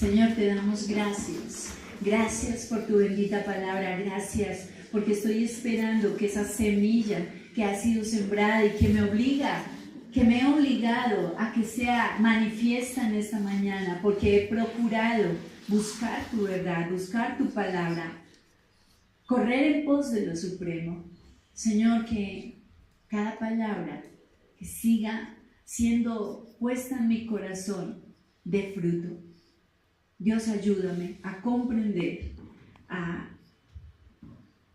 Señor, te damos gracias. Gracias por tu bendita palabra. Gracias porque estoy esperando que esa semilla que ha sido sembrada y que me he obligado a que sea manifiesta en esta mañana, porque he procurado buscar tu verdad, buscar tu palabra, correr en pos de lo supremo. Señor, que cada palabra que siga siendo puesta en mi corazón dé fruto. Dios, ayúdame a comprender, a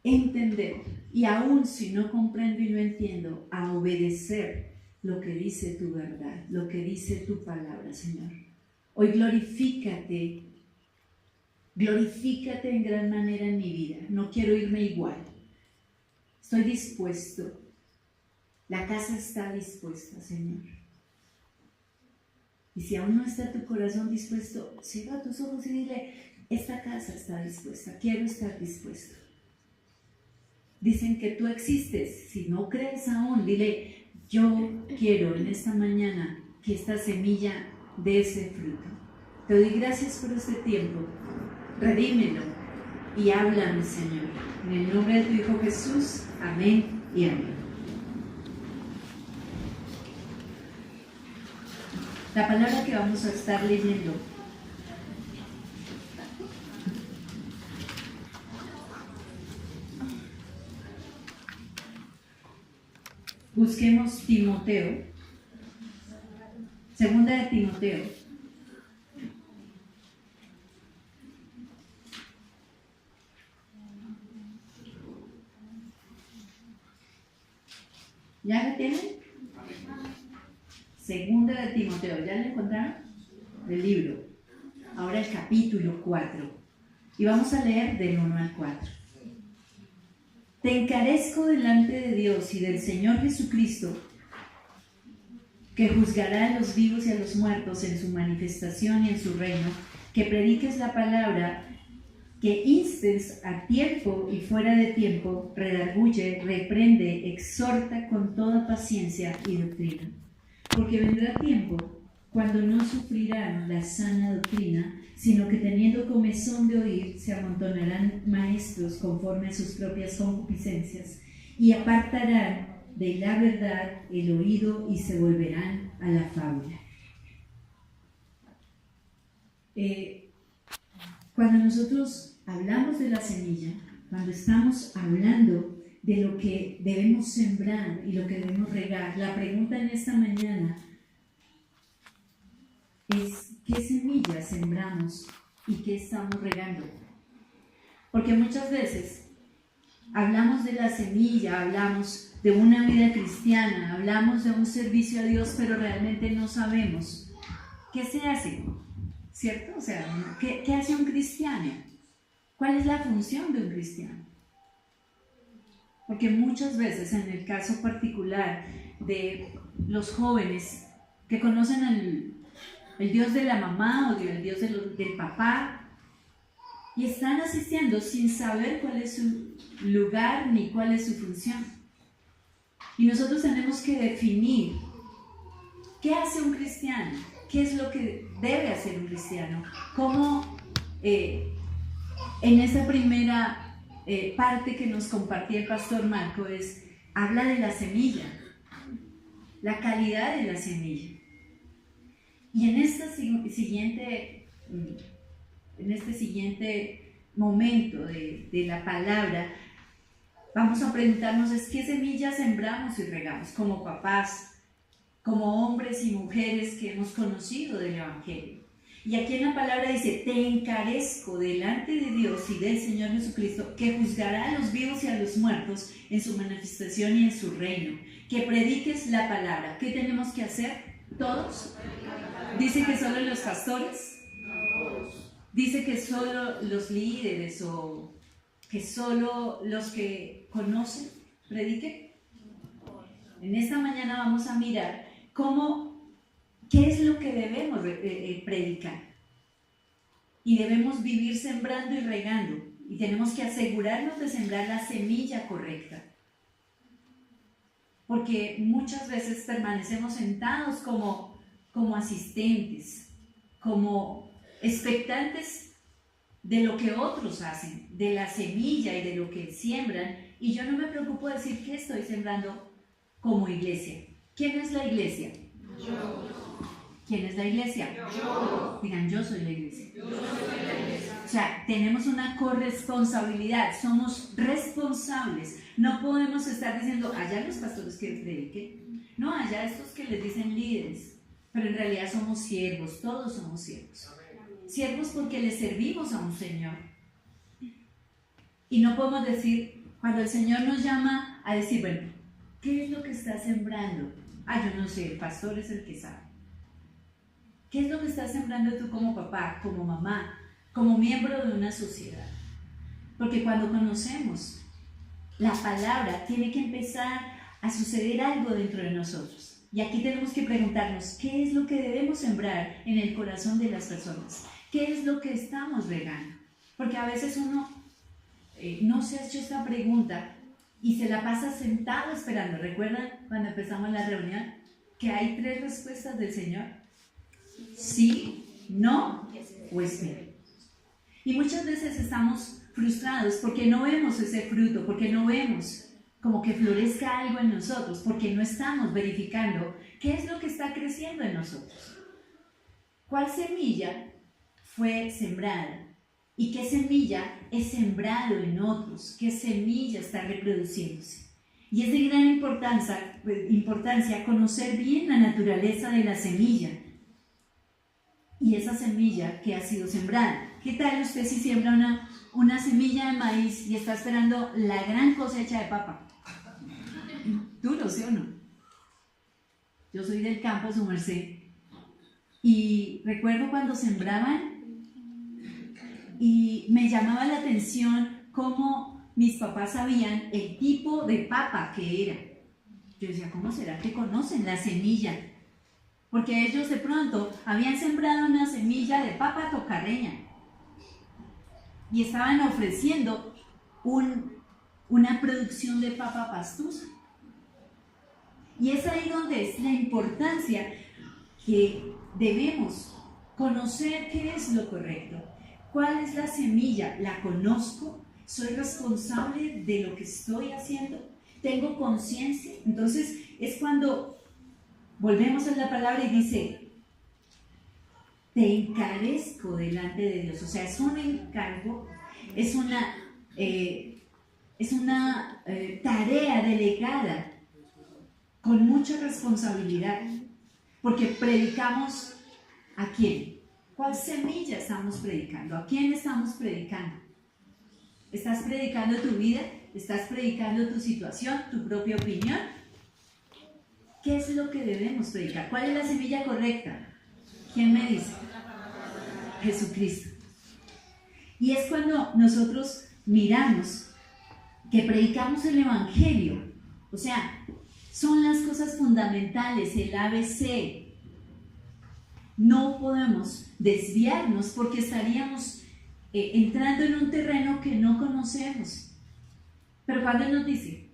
entender, y aún si no comprendo y no entiendo, a obedecer lo que dice tu verdad, lo que dice tu palabra, Señor. Hoy glorifícate en gran manera en mi vida. No quiero irme igual. Estoy dispuesto. La casa está dispuesta, Señor. Y si aún no está tu corazón dispuesto, cierra tus ojos y dile, esta casa está dispuesta, quiero estar dispuesto. Dicen que tú existes. Si no crees aún, dile, yo quiero en esta mañana que esta semilla dé ese fruto. Te doy gracias por este tiempo. Redímelo y háblame, Señor. En el nombre de tu Hijo Jesús. Amén y amén. La palabra que vamos a estar leyendo busquemos Timoteo, segunda de Timoteo. ¿Ya la tienen? Segunda de Timoteo, ¿ya la encontraron? El libro. Ahora el capítulo 4. Y vamos a leer del 1 al 4. Te encarezco delante de Dios y del Señor Jesucristo, que juzgará a los vivos y a los muertos en su manifestación y en su reino, que prediques la palabra, que instes a tiempo y fuera de tiempo, redarguye, reprende, exhorta con toda paciencia y doctrina. Porque vendrá tiempo cuando no sufrirán la sana doctrina, sino que teniendo comezón de oír, se amontonarán maestros conforme a sus propias concupiscencias, y apartarán de la verdad el oído y se volverán a la fábula. Cuando nosotros hablamos de la semilla, cuando estamos hablando de lo que debemos sembrar y lo que debemos regar, la pregunta en esta mañana es: ¿qué semillas sembramos y qué estamos regando? Porque muchas veces hablamos de la semilla, hablamos de una vida cristiana, hablamos de un servicio a Dios, pero realmente no sabemos qué se hace, ¿cierto? O sea, ¿qué hace un cristiano? ¿Cuál es la función de un cristiano? Porque muchas veces, en el caso particular de los jóvenes que conocen el Dios de la mamá o el Dios del papá, y están asistiendo sin saber cuál es su lugar ni cuál es su función. Y nosotros tenemos que definir qué hace un cristiano, qué es lo que debe hacer un cristiano, cómo en esa primera parte que nos compartía el pastor Marco habla de la semilla, la calidad de la semilla. Y en este siguiente momento de la palabra, vamos a preguntarnos qué semillas sembramos y regamos como papás, como hombres y mujeres que hemos conocido del Evangelio. Y aquí en la palabra dice: te encarezco delante de Dios y del Señor Jesucristo, que juzgará a los vivos y a los muertos en su manifestación y en su reino, que prediques la palabra. ¿Qué tenemos que hacer? ¿Todos? ¿Dice que solo los pastores? ¿Dice que solo los líderes o que solo los que conocen prediquen? En esta mañana vamos a mirar qué es lo que debemos predicar. Y debemos vivir sembrando y regando. Y tenemos que asegurarnos de sembrar la semilla correcta. Porque muchas veces permanecemos sentados como asistentes, como expectantes de lo que otros hacen, de la semilla y de lo que siembran, y yo no me preocupo de decir qué estoy sembrando como iglesia. ¿Quién es la iglesia? Yo. ¿Quién es la iglesia? Yo. Digan, yo soy la iglesia. Yo soy la iglesia. O sea, tenemos una corresponsabilidad, somos responsables. No podemos estar diciendo, allá los pastores que prediquen, no, allá estos que les dicen líderes, pero en realidad somos siervos, todos somos siervos. Siervos porque le servimos a un Señor. Y no podemos decir, cuando el Señor nos llama a decir, bueno, ¿qué es lo que está sembrando? Yo no sé, el pastor es el que sabe. ¿Qué es lo que estás sembrando tú como papá, como mamá, como miembro de una sociedad? Porque cuando conocemos la palabra, tiene que empezar a suceder algo dentro de nosotros. Y aquí tenemos que preguntarnos, ¿qué es lo que debemos sembrar en el corazón de las personas? ¿Qué es lo que estamos regando? Porque a veces uno no se ha hecho esta pregunta y se la pasa sentado esperando. ¿Recuerdan cuando empezamos la reunión que hay 3 respuestas del Señor? Sí, no o espera. Y muchas veces estamos frustrados porque no vemos ese fruto, porque no vemos como que florezca algo en nosotros, porque no estamos verificando qué es lo que está creciendo en nosotros. ¿Cuál semilla fue sembrada? ¿Y qué semilla es sembrado en otros? ¿Qué semilla está reproduciéndose? Y es de gran importancia conocer bien la naturaleza de la semilla y esa semilla que ha sido sembrada. ¿Qué tal usted si siembra una semilla de maíz y está esperando la gran cosecha de papa? Duro, ¿sí o no? Yo soy del campo, su merced, y recuerdo cuando sembraban y me llamaba la atención cómo mis papás sabían el tipo de papa que era. Yo decía, ¿cómo será que conocen la semilla? Porque ellos de pronto habían sembrado una semilla de papa tocarreña y estaban ofreciendo una producción de papa pastusa. Y es ahí donde es la importancia que debemos conocer qué es lo correcto. ¿Cuál es la semilla? ¿La conozco? ¿Soy responsable de lo que estoy haciendo? ¿Tengo conciencia? Entonces es cuando volvemos a la palabra y dice, te encarezco delante de Dios. O sea, es un encargo, es una tarea delegada con mucha responsabilidad, porque predicamos ¿a quién? ¿Cuál semilla estamos predicando? ¿A quién estamos predicando? ¿Estás predicando tu vida? ¿Estás predicando tu situación, tu propia opinión? ¿Qué es lo que debemos predicar? ¿Cuál es la semilla correcta? ¿Quién me dice? Jesucristo. Y es cuando nosotros miramos que predicamos el Evangelio, o sea, son las cosas fundamentales, el ABC. No podemos desviarnos porque estaríamos entrando en un terreno que no conocemos. Pero cuando Él nos dice,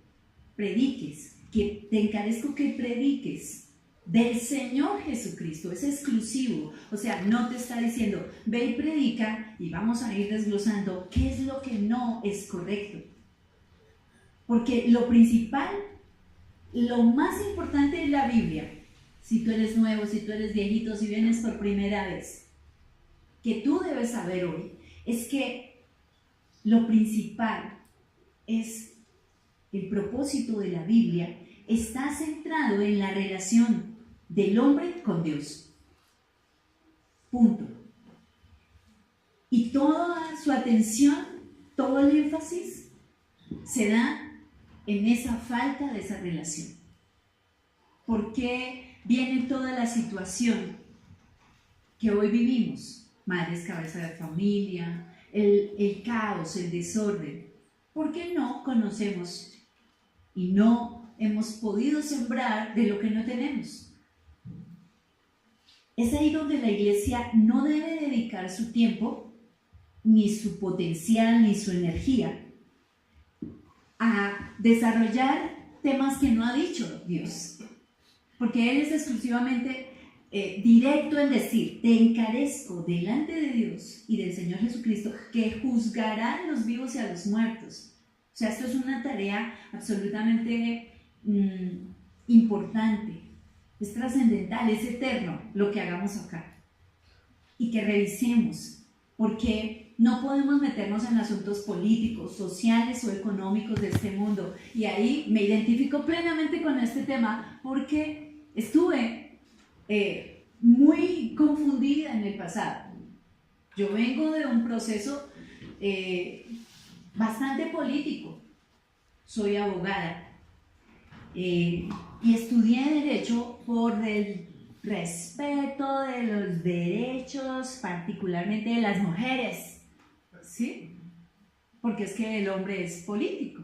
prediques, que te encarezco que prediques del Señor Jesucristo, es exclusivo. O sea, no te está diciendo, ve y predica y vamos a ir desglosando qué es lo que no es correcto. Porque lo principal, lo más importante de la Biblia, si tú eres nuevo, si tú eres viejito, si vienes por primera vez, que tú debes saber hoy, es que lo principal es el propósito de la Biblia, está centrado en la relación del hombre con Dios. Punto. Y toda su atención, todo el énfasis se da en esa falta de esa relación. ¿Por qué viene toda la situación que hoy vivimos? Madres cabeza de familia, el caos, el desorden. ¿Por qué no conocemos y no hemos podido sembrar de lo que no tenemos? Es ahí donde la iglesia no debe dedicar su tiempo, ni su potencial, ni su energía a desarrollar temas que no ha dicho Dios, porque Él es exclusivamente directo en decir, te encarezco delante de Dios y del Señor Jesucristo, que juzgarán los vivos y a los muertos. O sea, esto es una tarea absolutamente importante, es trascendental, es eterno lo que hagamos acá. Y que revisemos, porque no podemos meternos en asuntos políticos, sociales o económicos de este mundo. Y ahí me identifico plenamente con este tema, porque estuve muy confundida en el pasado. Yo vengo de un proceso bastante político. Soy abogada y estudié Derecho por el respeto de los derechos, particularmente de las mujeres, ¿sí? Porque es que el hombre es político.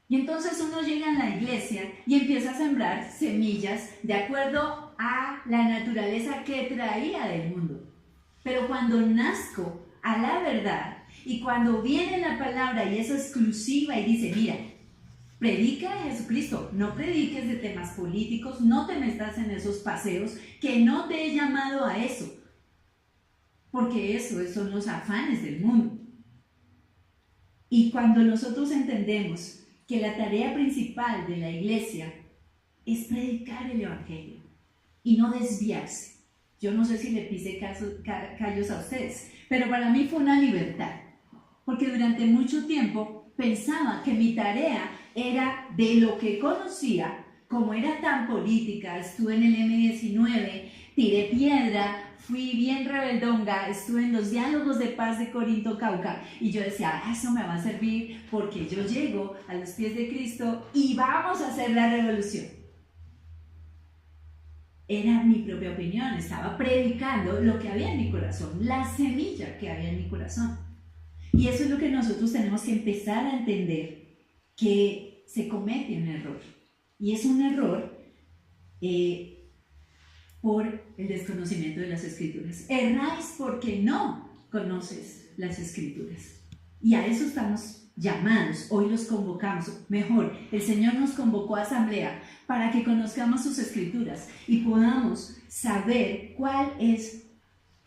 Y entonces uno llega a la iglesia y empieza a sembrar semillas de acuerdo a la naturaleza que traía del mundo. Pero cuando nazco a la verdad y cuando viene la palabra y es exclusiva y dice, mira, predica a Jesucristo, no prediques de temas políticos, no te metas en esos paseos, que no te he llamado a eso, porque esos son los afanes del mundo. Y cuando nosotros entendemos que la tarea principal de la iglesia es predicar el evangelio y no desviarse, yo no sé si le pise callos a ustedes, pero para mí fue una libertad, porque durante mucho tiempo pensaba que mi tarea era de lo que conocía, como era tan política, estuve en el M19, tiré piedra, fui bien rebeldonga, estuve en los diálogos de paz de Corinto, Cauca, y yo decía, eso me va a servir porque yo llego a los pies de Cristo y vamos a hacer la revolución. Era mi propia opinión, estaba predicando lo que había en mi corazón, la semilla que había en mi corazón. Y eso es lo que nosotros tenemos que empezar a entender, que se comete un error. Y es un error por el desconocimiento de las Escrituras. Erráis porque no conoces las Escrituras. Y a eso estamos llamados. Hoy los convocamos. Mejor, el Señor nos convocó a asamblea para que conozcamos sus Escrituras y podamos saber cuál es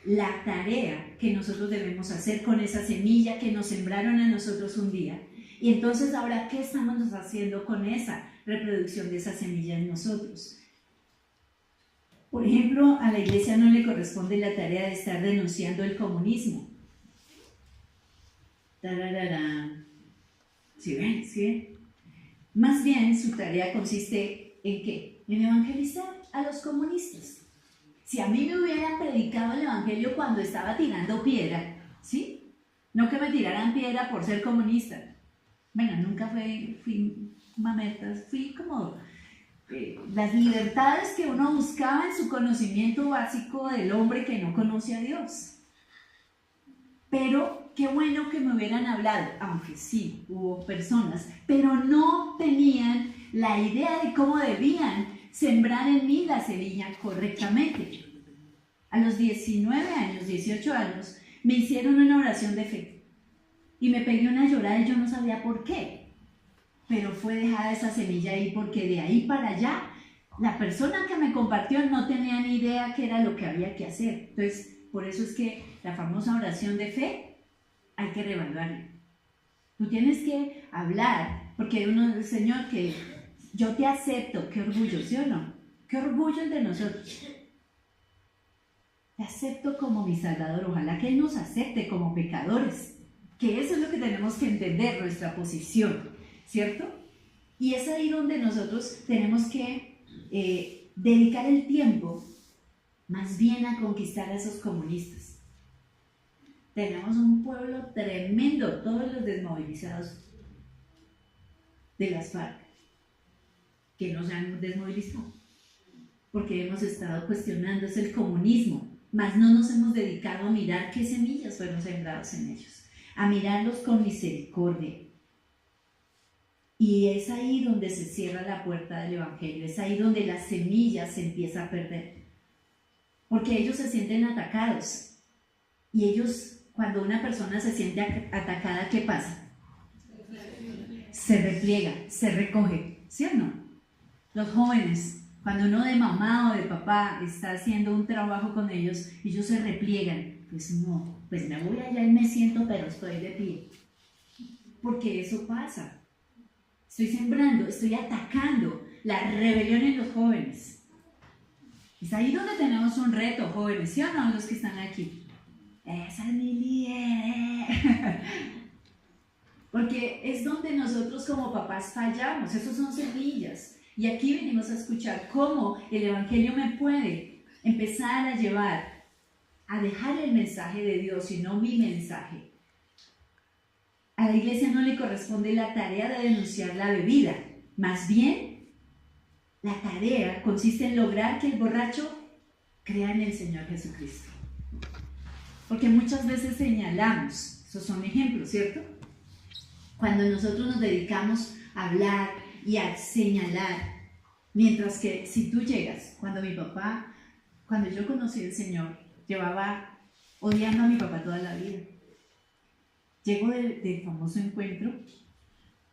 la tarea que nosotros debemos hacer con esa semilla que nos sembraron a nosotros un día. Y entonces ahora, ¿qué estamos haciendo con esa reproducción de esa semilla en nosotros? Por ejemplo, a la iglesia no le corresponde la tarea de estar denunciando el comunismo. ¡Tararara! ¿Sí ven? ¿Sí ven? Más bien, su tarea consiste en ¿qué? En evangelizar a los comunistas. Si a mí me hubieran predicado el evangelio cuando estaba tirando piedra, ¿sí? No que me tiraran piedra por ser comunista. Bueno, nunca fui mametas, fui como las libertades que uno buscaba en su conocimiento básico del hombre que no conoce a Dios. Pero qué bueno que me hubieran hablado, aunque sí, hubo personas, pero no tenían la idea de cómo debían sembrar en mí la semilla correctamente. A los 19 años, 18 años, me hicieron una oración de fe y me pegué una llorada y yo no sabía por qué, pero fue dejada esa semilla ahí, porque de ahí para allá la persona que me compartió no tenía ni idea qué era lo que había que hacer. Entonces, por eso es que la famosa oración de fe hay que reevaluarla. Tú tienes que hablar, porque uno dice, Señor, que yo te acepto. Qué orgullo, ¿sí o no? Qué orgullo el de nosotros. Te acepto como mi Salvador. Ojalá que Él nos acepte como pecadores, que eso es lo que tenemos que entender, nuestra posición, ¿cierto? Y es ahí donde nosotros tenemos que dedicar el tiempo más bien a conquistar a esos comunistas. Tenemos un pueblo tremendo, todos los desmovilizados de las FARC, que no se han desmovilizado, porque hemos estado cuestionándose el comunismo, mas no nos hemos dedicado a mirar qué semillas fueron sembradas en ellos, a mirarlos con misericordia. Y es ahí donde se cierra la puerta del Evangelio, es ahí donde la semilla se empieza a perder, porque ellos se sienten atacados, y ellos, cuando una persona se siente atacada, ¿qué pasa? Se repliega, se recoge, ¿sí o no? Los jóvenes Cuando uno de mamá o de papá está haciendo un trabajo con ellos, ellos se repliegan. Pues no, pues me voy allá y me siento, pero estoy de pie. Porque eso pasa. Estoy sembrando, estoy atacando la rebelión en los jóvenes. Es ahí donde tenemos un reto, jóvenes, ¿sí o no? Los que están aquí. Esa es mi líder. Porque es donde nosotros como papás fallamos. Esos son semillas. Y aquí venimos a escuchar cómo el Evangelio me puede empezar a llevar a dejar el mensaje de Dios y no mi mensaje. A la iglesia no le corresponde la tarea de denunciar la bebida. Más bien, la tarea consiste en lograr que el borracho crea en el Señor Jesucristo. Porque muchas veces señalamos, esos son ejemplos, ¿cierto? Cuando nosotros nos dedicamos a hablar y a señalar, mientras que si tú llegas, cuando yo conocí al Señor, llevaba odiando a mi papá toda la vida. Llego del famoso encuentro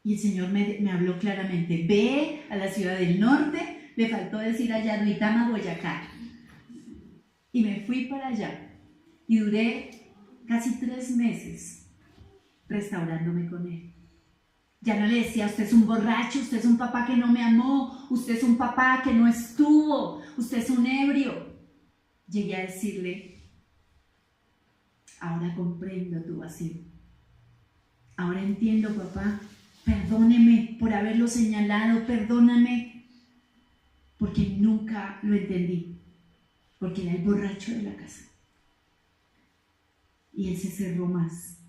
y el Señor me habló claramente, ve a la ciudad del norte, le faltó decir allá Duitama, Boyacá. Y me fui para allá y duré casi 3 meses restaurándome con Él. Ya no le decía, usted es un borracho, usted es un papá que no me amó, usted es un papá que no estuvo, usted es un ebrio. Llegué a decirle, ahora comprendo tu vacío. Ahora entiendo, papá, perdóneme por haberlo señalado, perdóname, porque nunca lo entendí, porque era el borracho de la casa. Y él se cerró más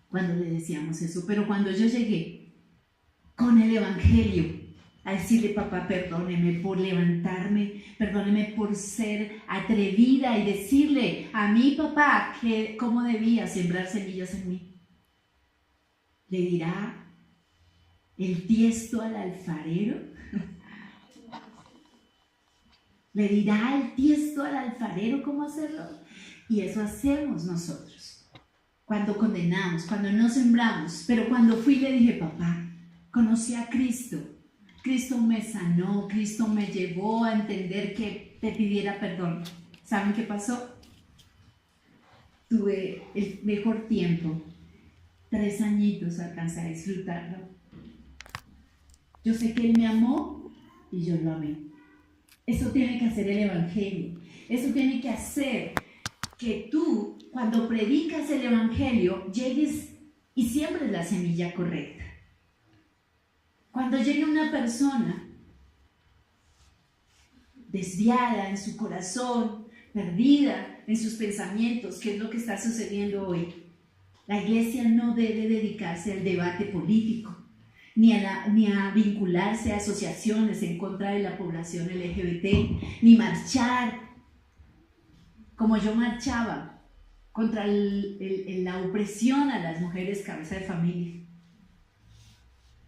cuando le decíamos eso. Pero cuando yo llegué con el Evangelio a decirle, papá, perdóneme por levantarme, perdóneme por ser atrevida y decirle a mi papá que cómo debía sembrar semillas en mí. ¿Le dirá el tiesto al alfarero? ¿Le dirá el tiesto al alfarero cómo hacerlo? Y eso hacemos nosotros. Cuando condenamos, cuando no sembramos. Pero cuando fui le dije, papá, conocí a Cristo. Cristo me sanó, Cristo me llevó a entender que te pidiera perdón. ¿Saben qué pasó? Tuve el mejor tiempo. 3 añitos alcancé a disfrutarlo. Yo sé que Él me amó y yo lo amé. Eso tiene que hacer el Evangelio. Eso tiene que hacer que tú, cuando predicas el Evangelio, llegues y siembres la semilla correcta. Cuando llegue una persona desviada en su corazón, perdida en sus pensamientos, ¿qué es lo que está sucediendo hoy? La iglesia no debe dedicarse al debate político, ni a vincularse a asociaciones en contra de la población LGBT, ni marchar como yo marchaba contra la opresión a las mujeres cabeza de familia.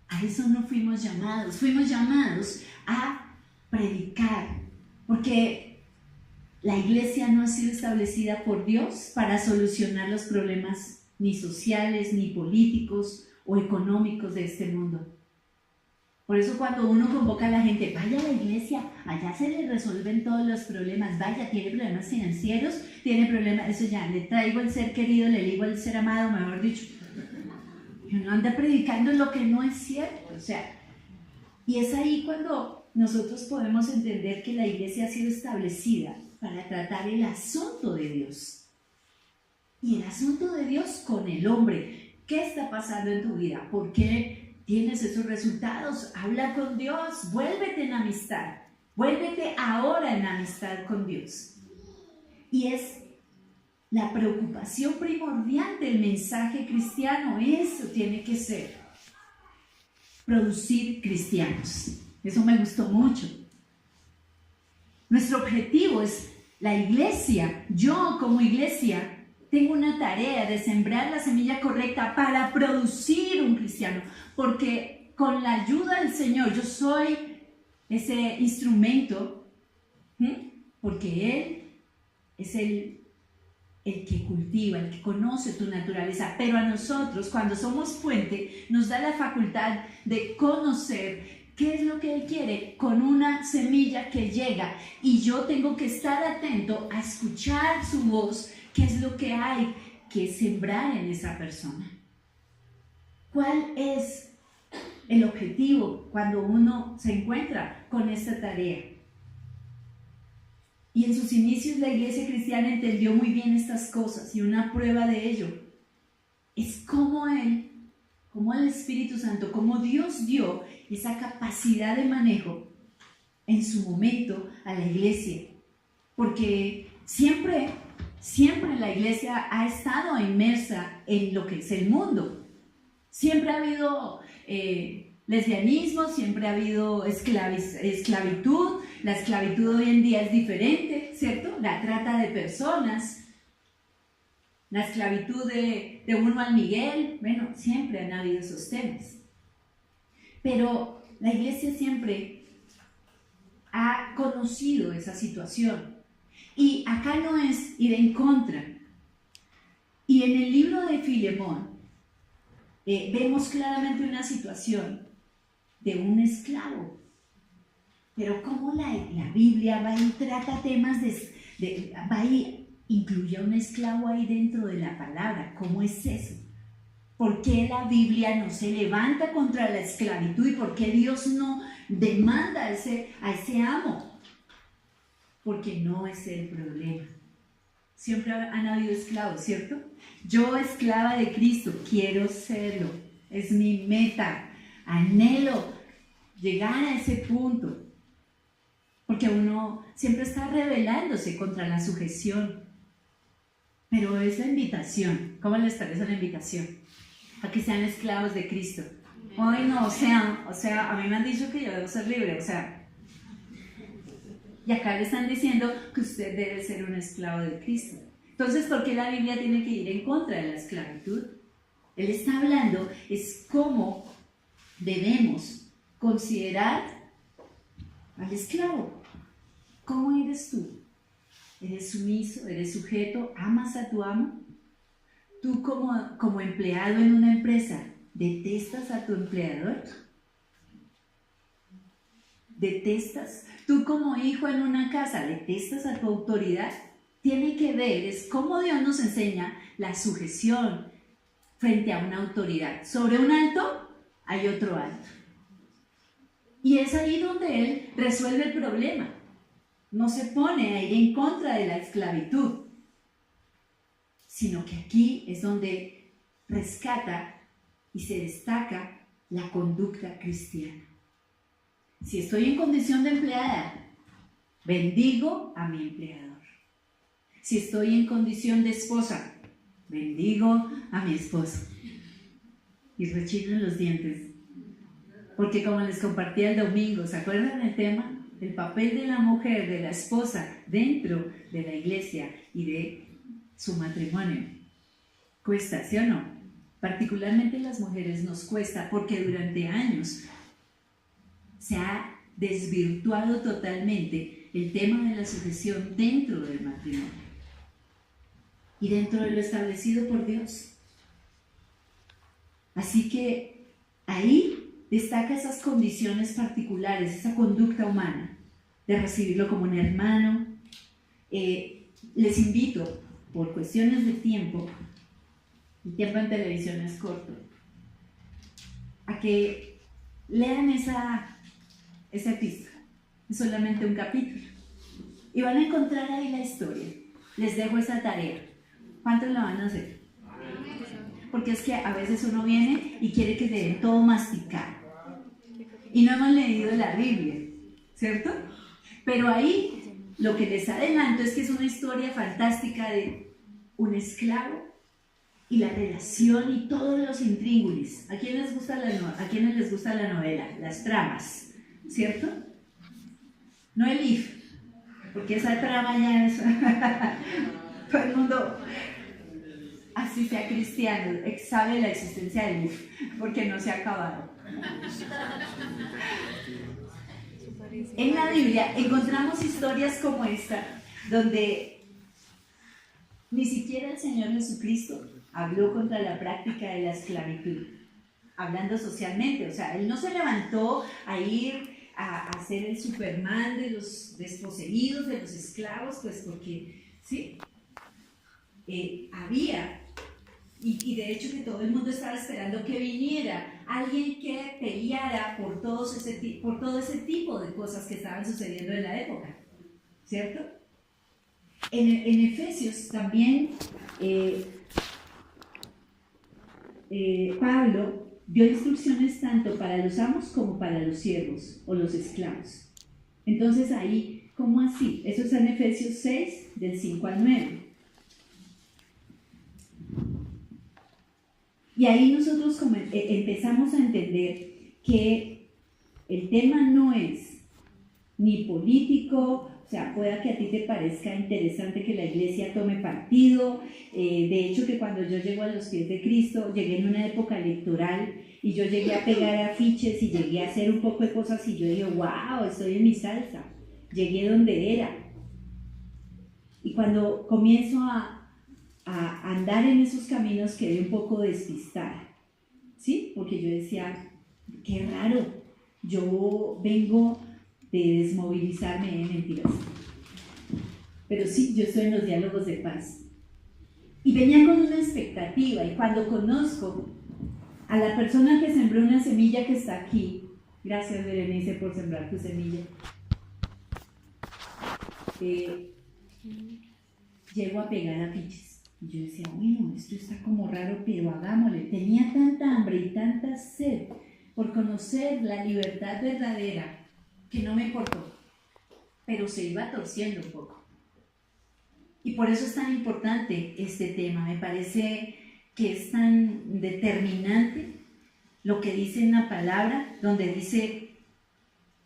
A eso no fuimos llamados a predicar, porque la iglesia no ha sido establecida por Dios para solucionar los problemas ni sociales, ni políticos o económicos de este mundo. Por eso cuando uno convoca a la gente, vaya a la iglesia, allá se le resuelven todos los problemas, vaya, tiene problemas financieros, tiene problemas, eso ya, le traigo el ser querido, le digo el ser amado, mejor dicho. Y uno anda predicando lo que no es cierto, o sea, y es ahí cuando nosotros podemos entender que la iglesia ha sido establecida para tratar el asunto de Dios. Y el asunto de Dios con el hombre. ¿Qué está pasando en tu vida? ¿Por qué tienes esos resultados? Habla con Dios, vuélvete en amistad. Vuélvete ahora en amistad con Dios. Y es la preocupación primordial del mensaje cristiano. Eso tiene que ser. Producir cristianos. Eso me gustó mucho. Nuestro objetivo es la iglesia. Yo como iglesia tengo una tarea de sembrar la semilla correcta para producir un cristiano, porque con la ayuda del Señor yo soy ese instrumento, porque Él es el que cultiva, el que conoce tu naturaleza, pero a nosotros cuando somos puente nos da la facultad de conocer ¿Qué es lo que Él quiere? Con una semilla que llega y yo tengo que estar atento a escuchar su voz, qué es lo que hay que sembrar en esa persona. ¿Cuál es el objetivo cuando uno se encuentra con esta tarea? Y en sus inicios la iglesia cristiana entendió muy bien estas cosas, y una prueba de ello es cómo el Espíritu Santo, cómo Dios dio esa capacidad de manejo en su momento a la iglesia. Porque siempre la iglesia ha estado inmersa en lo que es el mundo. Siempre ha habido lesbianismo, siempre ha habido esclavitud. La esclavitud hoy en día es diferente, ¿cierto? La trata de personas. La esclavitud de uno al Miguel, bueno, siempre han habido esos temas. Pero la iglesia siempre ha conocido esa situación. Y acá no es ir en contra. Y en el libro de Filemón vemos claramente una situación de un esclavo. Pero cómo la Biblia va y trata temas va y incluye a un esclavo ahí dentro de la palabra. ¿Cómo es eso? ¿Por qué la Biblia no se levanta contra la esclavitud y por qué Dios no demanda a ese amo? Porque no es el problema. Siempre han habido esclavos, ¿cierto? Yo, esclava de Cristo, quiero serlo. Es mi meta. Anhelo llegar a ese punto. Porque uno siempre está rebelándose contra la sujeción. Pero es la invitación. ¿Cómo les parece la invitación? A que sean esclavos de Cristo. Hoy no, o sea, a mí me han dicho que yo debo ser libre, y acá le están diciendo que usted debe ser un esclavo de Cristo. Entonces, ¿por qué la Biblia tiene que ir en contra de la esclavitud? Él está hablando, es cómo debemos considerar al esclavo. ¿Cómo eres tú? ¿Eres sumiso? ¿Eres sujeto? ¿Amas a tu amo? Tú como empleado en una empresa, ¿detestas a tu empleador? ¿Detestas? Tú como hijo en una casa, ¿detestas a tu autoridad? Tiene que ver, es cómo Dios nos enseña la sujeción frente a una autoridad. Sobre un alto hay otro alto. Y es ahí donde Él resuelve el problema. No se pone a ir en contra de la esclavitud, sino que aquí es donde rescata y se destaca la conducta cristiana. Si estoy en condición de empleada, bendigo a mi empleador. Si estoy en condición de esposa, bendigo a mi esposo. Y rechinan los dientes. Porque como les compartí el domingo, ¿se acuerdan del tema? El papel de la mujer, de la esposa, dentro de la iglesia y de su matrimonio. Cuesta, ¿sí o no? Particularmente las mujeres nos cuesta porque durante años se ha desvirtuado totalmente el tema de la sujeción dentro del matrimonio y dentro de lo establecido por Dios. Así que ahí destaca esas condiciones particulares, esa conducta humana, de recibirlo como un hermano. Les invito, por cuestiones de tiempo, el tiempo en televisión es corto, a que lean esa epístola, es solamente un capítulo, y van a encontrar ahí la historia. Les dejo esa tarea. ¿Cuántos la van a hacer? Porque es que a veces uno viene y quiere que le den todo masticado. Y no hemos leído la Biblia, ¿cierto? Pero ahí lo que les adelanto es que es una historia fantástica de un esclavo y la relación y todos los intríngulis. ¿A quiénes les gusta la novela? Las tramas, ¿cierto? No el if, porque esa trama ya es... Todo el mundo, así sea cristiano, sabe la existencia del if, porque no se ha acabado. En la Biblia encontramos historias como esta, donde ni siquiera el Señor Jesucristo habló contra la práctica de la esclavitud. hablando socialmente. O sea, él no se levantó a ir a ser el Superman de los desposeídos, de los esclavos, pues porque, ¿sí? Había, y de hecho que todo el mundo estaba esperando que viniera alguien que peleara por todo ese tipo de cosas que estaban sucediendo en la época, ¿cierto? En Efesios también Pablo dio instrucciones tanto para los amos como para los siervos o los esclavos. Entonces ahí, ¿cómo así? Eso está en Efesios 6, del 5 al 9. Y ahí nosotros empezamos a entender que el tema no es ni político, o sea, pueda que a ti te parezca interesante que la iglesia tome partido. De hecho, que cuando yo llego a los pies de Cristo, llegué en una época electoral y yo llegué a pegar afiches y llegué a hacer un poco de cosas y yo dije, wow, estoy en mi salsa, llegué donde era. Y cuando comienzo a andar en esos caminos quedé un poco despistada, ¿sí? Porque yo decía, qué raro, yo vengo de desmovilizarme en mentiras. Pero sí, yo estoy en los diálogos de paz. Y venía con una expectativa, y cuando conozco a la persona que sembró una semilla que está aquí, gracias Berenice por sembrar tu semilla, llego a pegar afiches. Y yo decía, bueno, esto está como raro, pero hagámosle. Tenía tanta hambre y tanta sed por conocer la libertad verdadera que no me importó, pero se iba torciendo un poco. Y por eso es tan importante este tema. Me parece que es tan determinante lo que dice en la palabra, donde dice,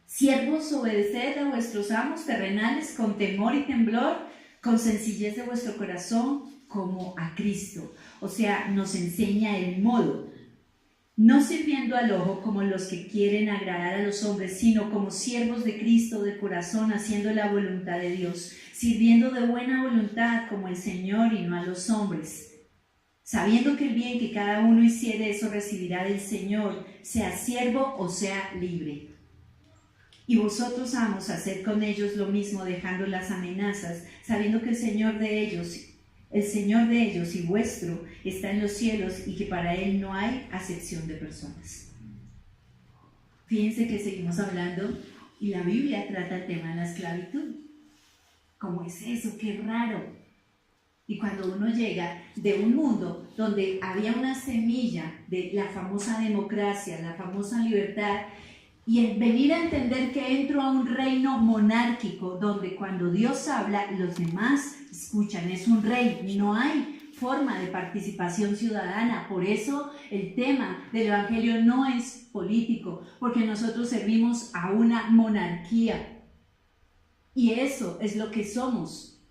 siervos, obedeced a vuestros amos terrenales con temor y temblor, con sencillez de vuestro corazón, como a Cristo. O sea, nos enseña el modo, no sirviendo al ojo como los que quieren agradar a los hombres, sino como siervos de Cristo de corazón, haciendo la voluntad de Dios, sirviendo de buena voluntad como el Señor y no a los hombres, sabiendo que el bien que cada uno hiciere, eso recibirá del Señor, sea siervo o sea libre. Y vosotros, amos, haced con ellos lo mismo, dejando las amenazas, sabiendo que el Señor de ellos y vuestro está en los cielos y que para Él no hay acepción de personas. Fíjense que seguimos hablando y la Biblia trata el tema de la esclavitud. ¿Cómo es eso? ¡Qué raro! Y cuando uno llega de un mundo donde había una semilla de la famosa democracia, la famosa libertad, y el venir a entender que entro a un reino monárquico donde cuando Dios habla, los demás escuchan, es un rey, no hay forma de participación ciudadana. Por eso el tema del Evangelio no es político, porque nosotros servimos a una monarquía. Y eso es lo que somos,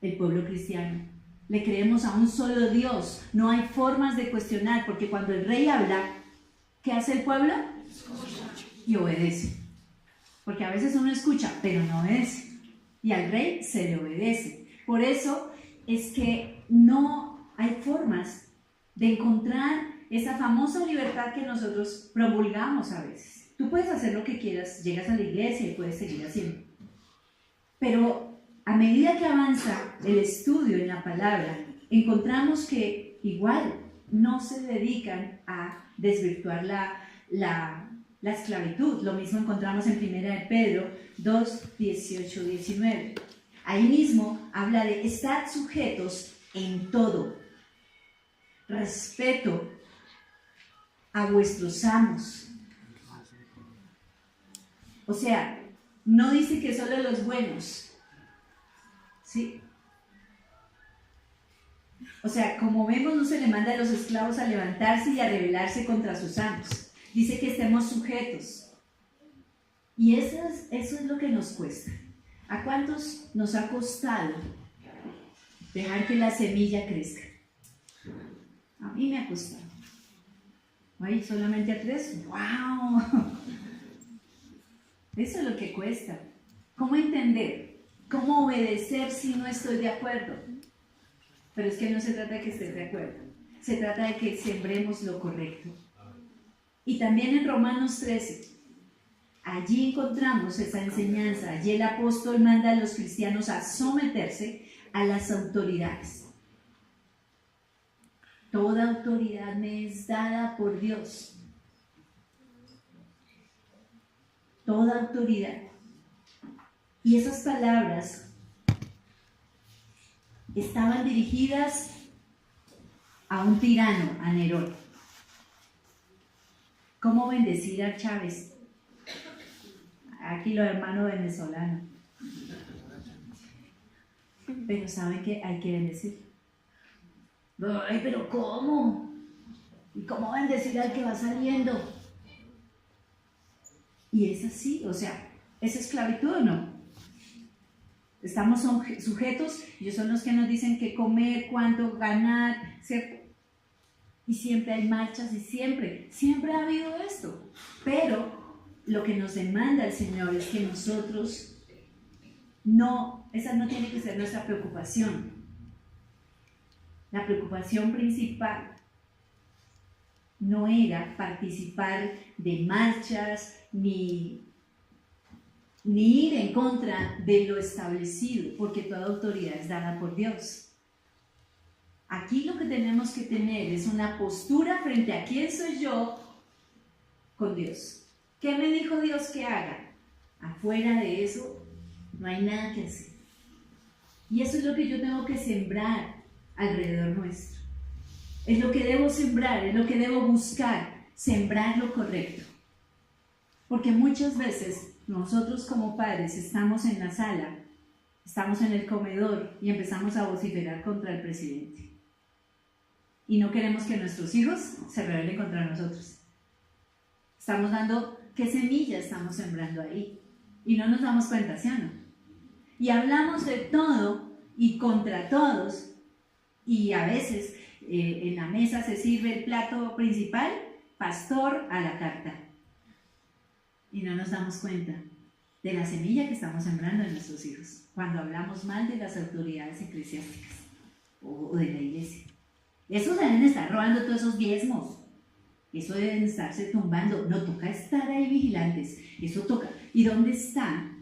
el pueblo cristiano. Le creemos a un solo Dios, no hay formas de cuestionar, porque cuando el rey habla, ¿qué hace el pueblo? Y obedece, porque a veces uno escucha, pero no obedece, y al rey se le obedece. Por eso es que no hay formas de encontrar esa famosa libertad que nosotros promulgamos a veces. Tú puedes hacer lo que quieras, llegas a la iglesia y puedes seguir haciendo, pero a medida que avanza el estudio en la palabra, encontramos que igual no se dedican a desvirtuar la esclavitud. Lo mismo encontramos en 1 de Pedro 2, 18, 19. Ahí mismo habla de estar sujetos en todo. Respeto a vuestros amos. O sea, no dice que solo los buenos, ¿sí? O sea, como vemos, no se le manda a los esclavos a levantarse y a rebelarse contra sus amos. Dice que estemos sujetos. Y eso es lo que nos cuesta. ¿A cuántos nos ha costado dejar que la semilla crezca? A mí me ha costado. Ay, solamente a 3. ¡Wow! Eso es lo que cuesta. ¿Cómo entender? ¿Cómo obedecer si no estoy de acuerdo? Pero es que no se trata de que estés de acuerdo. Se trata de que sembremos lo correcto. Y también en Romanos 13, allí encontramos esa enseñanza. Allí el apóstol manda a los cristianos a someterse a las autoridades. Toda autoridad me es dada por Dios. Toda autoridad. Y esas palabras estaban dirigidas a un tirano, a Nerón. ¿Cómo bendecir a Chávez? Aquí los hermanos venezolanos. Pero saben que hay que bendecir. Ay, pero ¿cómo? ¿Y cómo bendecir al que va saliendo? Y es así, o sea, ¿es esclavitud o no? Estamos sujetos, ellos son los que nos dicen qué comer, cuánto ganar, ¿cierto? Y siempre hay marchas y siempre ha habido esto. Pero lo que nos demanda el Señor es que nosotros esa no tiene que ser nuestra preocupación. La preocupación principal no era participar de marchas ni ir en contra de lo establecido, porque toda autoridad es dada por Dios. Aquí lo que tenemos que tener es una postura frente a quién soy yo con Dios. ¿Qué me dijo Dios que haga? Afuera de eso no hay nada que hacer. Y eso es lo que yo tengo que sembrar alrededor nuestro. Es lo que debo sembrar, es lo que debo buscar, sembrar lo correcto. Porque muchas veces nosotros como padres estamos en la sala, estamos en el comedor y empezamos a vociferar contra el presidente. Y no queremos que nuestros hijos se rebelen contra nosotros. Estamos dando, ¿qué semilla estamos sembrando ahí? Y no nos damos cuenta, ¿sí o no? Y hablamos de todo y contra todos, y a veces en la mesa se sirve el plato principal, pastor a la carta. Y no nos damos cuenta de la semilla que estamos sembrando en nuestros hijos cuando hablamos mal de las autoridades eclesiásticas o de la iglesia. Esos deben estar robando todos esos diezmos. Eso deben estarse tumbando. No, toca estar ahí vigilantes. Eso toca. ¿Y dónde está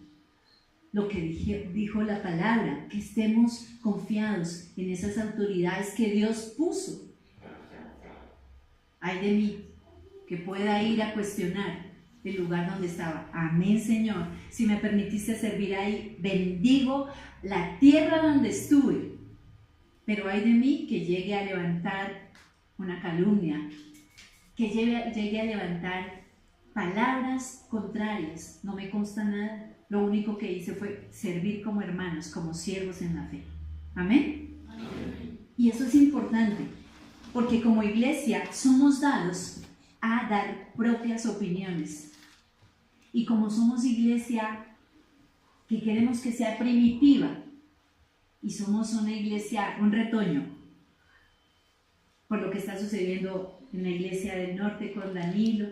lo que dijo la palabra? Que estemos confiados en esas autoridades que Dios puso. Ay de mí, que pueda ir a cuestionar el lugar donde estaba. Amén, Señor. Si me permitiste servir ahí, bendigo la tierra donde estuve. Pero hay de mí que llegue a levantar una calumnia, que llegue a levantar palabras contrarias. No me consta nada. Lo único que hice fue servir como hermanos, como siervos en la fe. ¿Amén? Amén. Y eso es importante, porque como iglesia somos dados a dar propias opiniones. Y como somos iglesia que queremos que sea primitiva, y somos una iglesia, un retoño, por lo que está sucediendo en la iglesia del norte con Danilo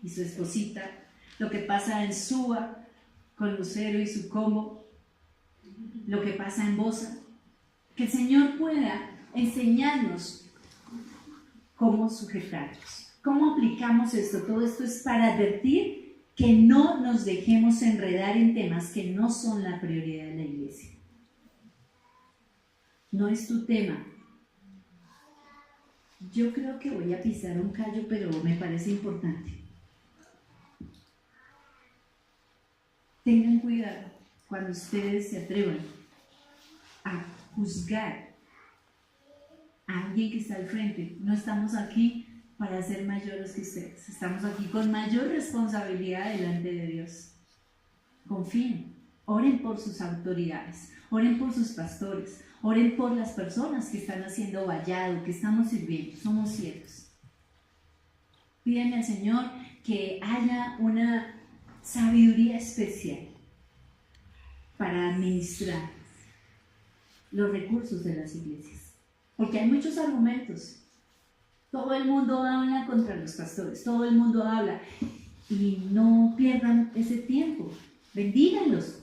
y su esposita, lo que pasa en Suba con Lucero y su combo, lo que pasa en Bosa, que el Señor pueda enseñarnos cómo sujetarnos, cómo aplicamos esto. Todo esto es para advertir que no nos dejemos enredar en temas que no son la prioridad de la iglesia. No es tu tema. Yo creo que voy a pisar un callo, pero me parece importante. Tengan cuidado cuando ustedes se atrevan a juzgar a alguien que está al frente. No estamos aquí para ser mayores que ustedes. Estamos aquí con mayor responsabilidad delante de Dios. Confíen, oren por sus autoridades, oren por sus pastores, oren por las personas que están haciendo vallado, que estamos sirviendo, somos siervos. Pídanle al Señor que haya una sabiduría especial para administrar los recursos de las iglesias. Porque hay muchos argumentos. Todo el mundo habla contra los pastores, todo el mundo habla. Y no pierdan ese tiempo. Bendíganlos.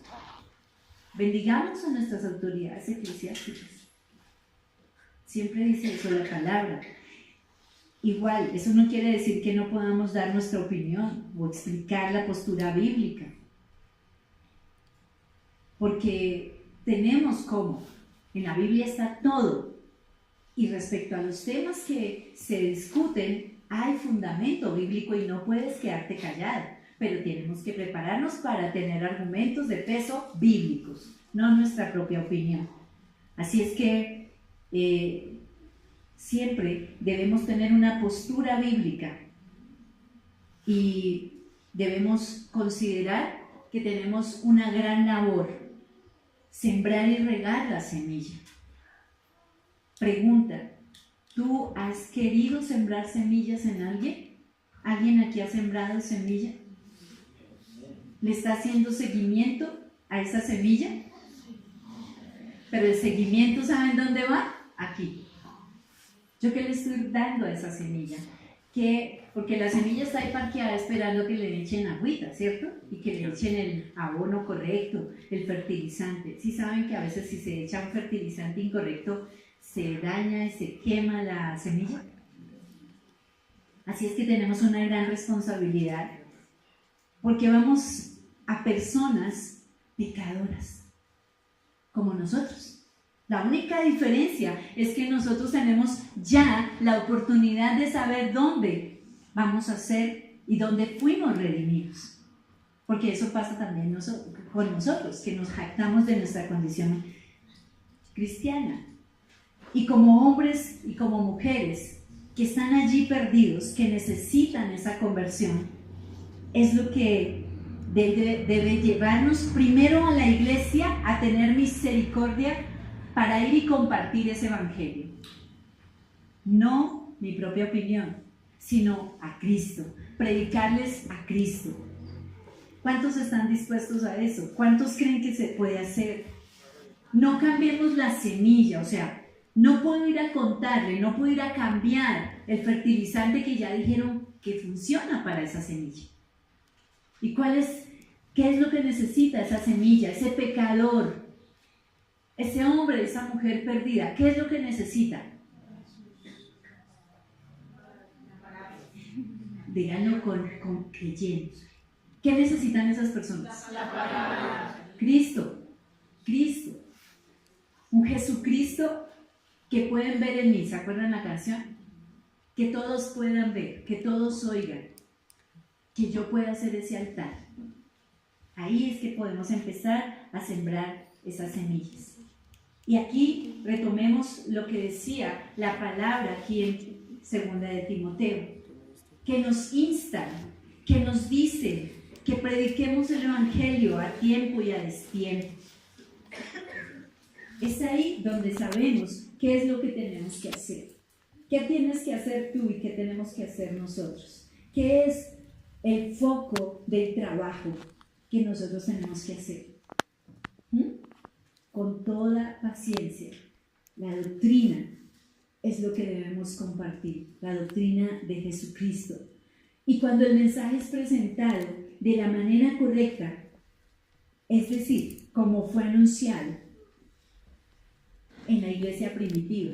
Bendigamos a nuestras autoridades eclesiásticas. Siempre dice eso la palabra. igual, eso no quiere decir que no podamos dar nuestra opinión o explicar la postura bíblica, porque tenemos cómo. En la Biblia está todo. Y respecto a los temas que se discuten, hay fundamento bíblico y no puedes quedarte callado. Pero tenemos que prepararnos para tener argumentos de peso bíblicos, no nuestra propia opinión. Así es que siempre debemos tener una postura bíblica y debemos considerar que tenemos una gran labor: sembrar y regar la semilla. Pregunta: ¿tú has querido sembrar semillas en alguien? ¿Alguien aquí ha sembrado semilla? ¿Le está haciendo seguimiento a esa semilla? Pero el seguimiento, ¿saben dónde va? Aquí. ¿Yo qué le estoy dando a esa semilla? Porque la semilla está ahí parqueada esperando que le echen agüita, ¿cierto? Y que le echen el abono correcto, el fertilizante. ¿Sí saben que a veces si se echa un fertilizante incorrecto se daña y se quema la semilla? Así es que tenemos una gran responsabilidad, porque vamos a personas pecadoras, como nosotros. La única diferencia es que nosotros tenemos ya la oportunidad de saber dónde vamos a ser y dónde fuimos redimidos. Porque eso pasa también con nosotros, que nos jactamos de nuestra condición cristiana. Y como hombres y como mujeres que están allí perdidos, que necesitan esa conversión, es lo que debe llevarnos primero a la iglesia a tener misericordia para ir y compartir ese evangelio. No mi propia opinión, sino a Cristo, predicarles a Cristo. ¿Cuántos están dispuestos a eso? ¿Cuántos creen que se puede hacer? No cambiemos la semilla, o sea, no puedo ir a contarle, no puedo ir a cambiar el fertilizante que ya dijeron que funciona para esa semilla. ¿Y qué es lo que necesita esa semilla, ese pecador, ese hombre, esa mujer perdida? ¿Qué es lo que necesita? Díganlo con creyendo. ¿Qué necesitan esas personas? Cristo. Un Jesucristo que pueden ver en mí. ¿Se acuerdan la canción? Que todos puedan ver, que todos oigan, que yo pueda hacer ese altar. Ahí es que podemos empezar a sembrar esas semillas. Y aquí retomemos lo que decía la palabra aquí en 2 de Timoteo, que nos insta, que nos dice que prediquemos el evangelio a tiempo y a destiempo. Es ahí donde sabemos qué es lo que tenemos que hacer. ¿Qué tienes que hacer tú y qué tenemos que hacer nosotros? ¿Qué es el foco del trabajo que nosotros tenemos que hacer? Con toda paciencia. La doctrina es lo que debemos compartir, la doctrina de Jesucristo. Y cuando el mensaje es presentado de la manera correcta, es decir, como fue anunciado en la iglesia primitiva,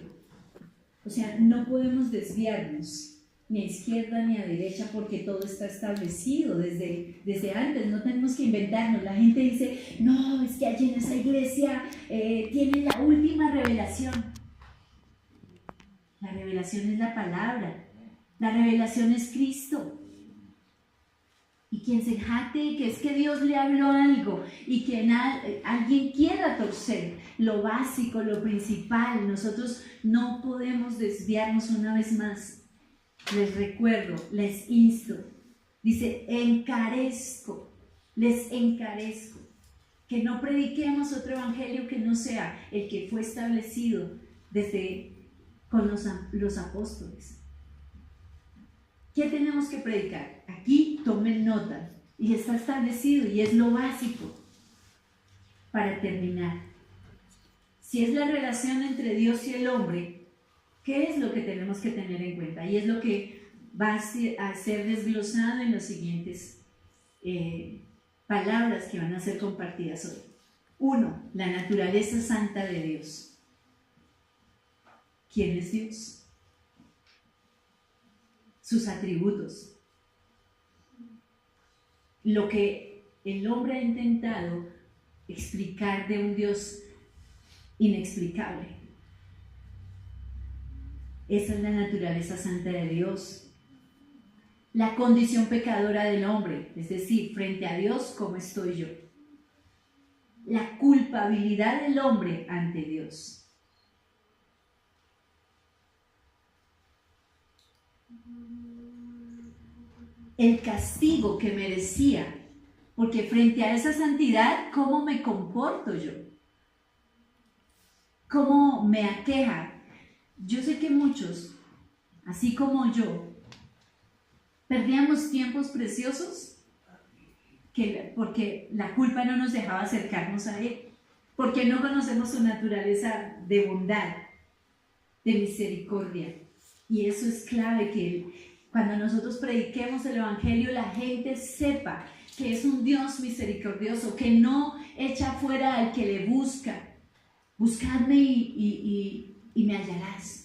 o sea, no podemos desviarnos ni a izquierda ni a derecha porque todo está establecido desde antes, no tenemos que inventarnos. La gente dice, no, es que allí en esa iglesia tienen la última revelación. La revelación es la palabra, la revelación es Cristo. Y quien se jacte que es que Dios le habló algo y que alguien quiera torcer lo básico, lo principal, nosotros no podemos desviarnos una vez más. Les recuerdo, les insto, dice, les encarezco, que no prediquemos otro evangelio que no sea el que fue establecido con los apóstoles. ¿Qué tenemos que predicar? Aquí tomen nota, y está establecido, y es lo básico. Para terminar, si es la relación entre Dios y el hombre, ¿qué es lo que tenemos que tener en cuenta? Y es lo que va a ser desglosado en las siguientes palabras que van a ser compartidas hoy. 1. La naturaleza santa de Dios. ¿Quién es Dios? sus atributos. Lo que el hombre ha intentado explicar de un Dios inexplicable. Esa es la naturaleza santa de Dios. La condición pecadora del hombre, es decir, frente a Dios, ¿cómo estoy yo? La culpabilidad del hombre ante Dios. El castigo que merecía, porque frente a esa santidad, ¿cómo me comporto yo? ¿Cómo me aqueja? Yo sé que muchos, así como yo, perdíamos tiempos preciosos porque la culpa no nos dejaba acercarnos a Él, porque no conocemos su naturaleza de bondad, de misericordia. Y eso es clave, que cuando nosotros prediquemos el Evangelio, la gente sepa que es un Dios misericordioso, que no echa fuera al que le busca. Buscadme y me hallarás.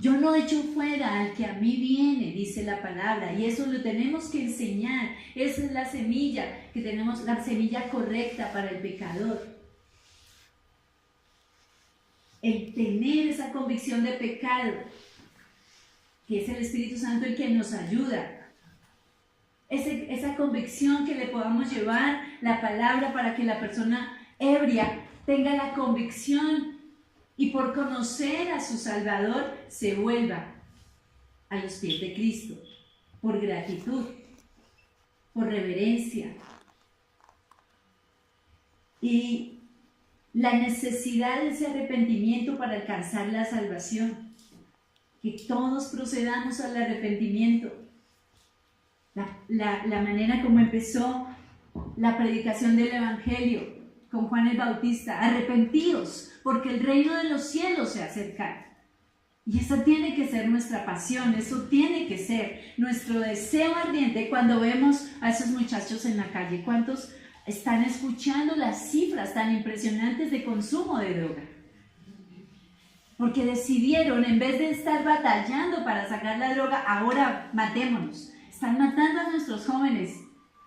Yo no echo fuera al que a mí viene, dice la palabra, y eso lo tenemos que enseñar. Esa es la semilla que tenemos, la semilla correcta para el pecador. El tener esa convicción de pecado, que es el Espíritu Santo el que nos ayuda. Esa convicción que le podamos llevar la palabra para que la persona ebria tenga la convicción y por conocer a su Salvador se vuelva a los pies de Cristo, por gratitud, por reverencia. Y la necesidad de ese arrepentimiento para alcanzar la salvación, que todos procedamos al arrepentimiento. La manera como empezó la predicación del Evangelio con Juan el Bautista: arrepentíos, porque el reino de los cielos se acerca. Y esa tiene que ser nuestra pasión, eso tiene que ser nuestro deseo ardiente cuando vemos a esos muchachos en la calle. ¿Cuántos están escuchando las cifras tan impresionantes de consumo de droga? Porque decidieron, en vez de estar batallando para sacar la droga, ahora matémonos. Están matando a nuestros jóvenes.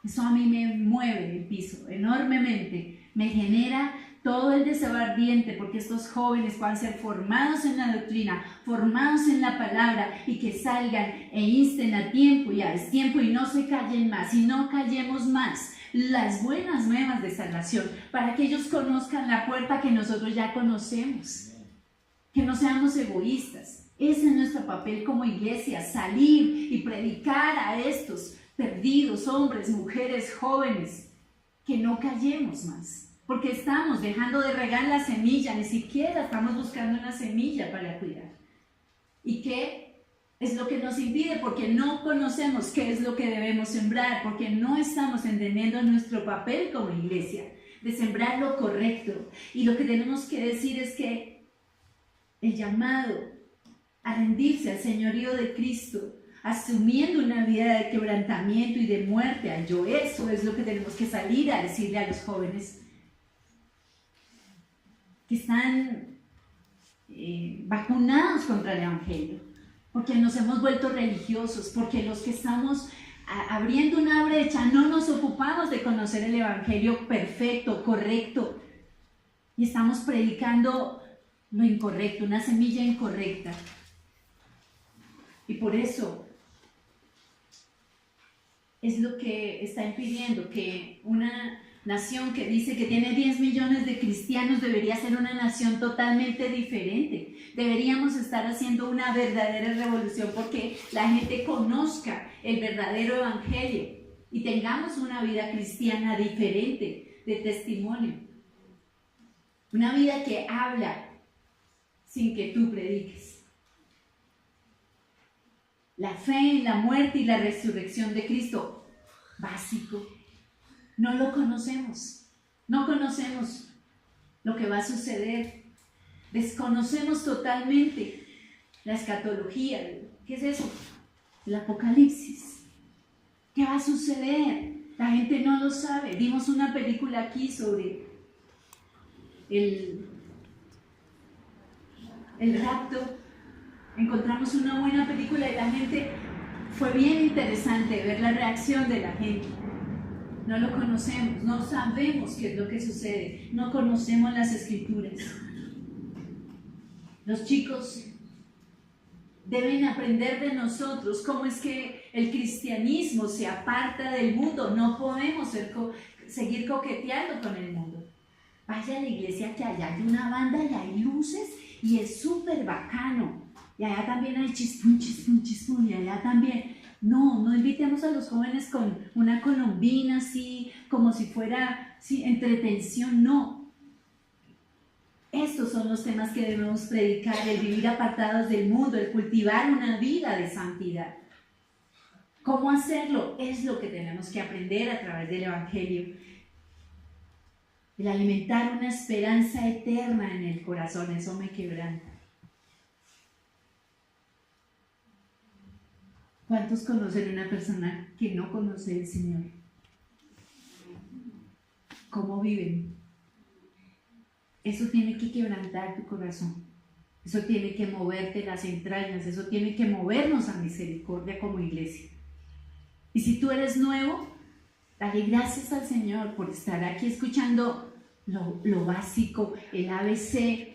Eso a mí me mueve el piso enormemente. Me genera todo el deseo ardiente, porque estos jóvenes puedan ser formados en la doctrina, formados en la palabra, y que salgan e insten a tiempo, ya es tiempo, y no se callen más, y no callemos más las buenas nuevas de salvación, para que ellos conozcan la puerta que nosotros ya conocemos. Que no seamos egoístas. Ese es nuestro papel como iglesia: salir y predicar a estos perdidos, hombres, mujeres, jóvenes, que no callemos más, porque estamos dejando de regar la semilla, ni siquiera estamos buscando una semilla para cuidar. ¿Y qué es lo que nos impide? Porque no conocemos qué es lo que debemos sembrar, porque no estamos entendiendo nuestro papel como iglesia, de sembrar lo correcto. Y lo que tenemos que decir es que el llamado a rendirse al señorío de Cristo, asumiendo una vida de quebrantamiento y de muerte al yo, eso es lo que tenemos que salir a decirle a los jóvenes que están vacunados contra el Evangelio, porque nos hemos vuelto religiosos, porque los que estamos abriendo una brecha no nos ocupamos de conocer el Evangelio perfecto, correcto, y estamos predicando lo incorrecto, una semilla incorrecta. Y por eso es lo que está impidiendo que una nación que dice que tiene 10 millones de cristianos debería ser una nación totalmente diferente. Deberíamos estar haciendo una verdadera revolución porque la gente conozca el verdadero evangelio y tengamos una vida cristiana diferente, de testimonio. Una vida que habla sin que tú prediques. La fe en la muerte y la resurrección de Cristo, básico. No lo conocemos. No conocemos lo que va a suceder. Desconocemos totalmente la escatología. ¿Qué es eso? El Apocalipsis. ¿Qué va a suceder? La gente no lo sabe. Vimos una película aquí sobre el rapto encontramos una buena película y la gente, fue bien interesante ver la reacción de la gente. No lo conocemos, no sabemos qué es lo que sucede, no conocemos las escrituras. Los chicos deben aprender de nosotros cómo es que el cristianismo se aparta del mundo. No podemos seguir coqueteando con el mundo. Vaya a la iglesia, que allá hay una banda y hay luces y es súper bacano. Y allá también hay chispún, chispún, chispún, y allá también. No invitemos a los jóvenes con una colombina así, como si fuera entretención, no. Estos son los temas que debemos predicar: el vivir apartados del mundo, el cultivar una vida de santidad. ¿Cómo hacerlo? Es lo que tenemos que aprender a través del Evangelio. El alimentar una esperanza eterna en el corazón, eso me quebranta. ¿Cuántos conocen una persona que no conoce al Señor? ¿Cómo viven? Eso tiene que quebrantar tu corazón. Eso tiene que moverte las entrañas. Eso tiene que movernos a misericordia como iglesia. Y si tú eres nuevo, dale gracias al Señor por estar aquí escuchando lo básico, el ABC.